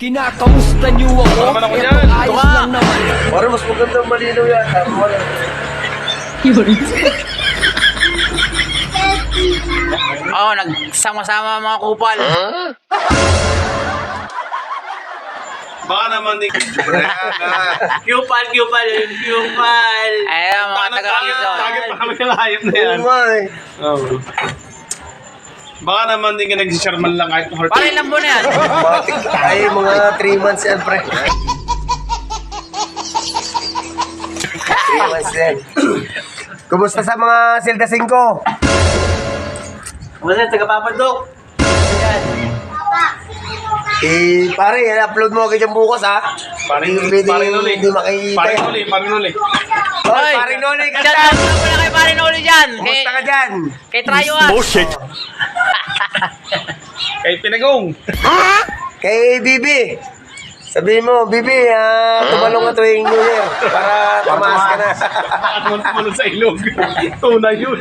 Kinakamusta niyo ako? Tama naman Ito, yan. ayos Tama. lang naman. Parang mas magandang malinaw yan. Oo, nagsama-sama mga kupal. Baka naman din. Cupal. Ayun, mga taga-Quezon. Target pa kami ng hayop na yan. Oo nga eh. Oo. Baka naman din ka nagsisharman lang kahit heart. Pare, ilang buwan na yan? Matik ay mga 3 months yan, pre. 3 months yan. Kumusta sa mga Zelda 5? Wala, taga-papadok. Pare, upload mo agad yung bukas, ha? Paring Hindi Noli. hindi makikita. Paring Noli. Hoy, pare Noli, Shout ganda! out na pala kay Pare Noli dyan. Kumusta ka dyan? Kay Trayo ah. Kay Pinagong. Kay Bibi. Sabihin mo, Bibi, tumalong ka tuwing New Year para tumaas ka na. Bakit mo sa ilog? Tunay yun.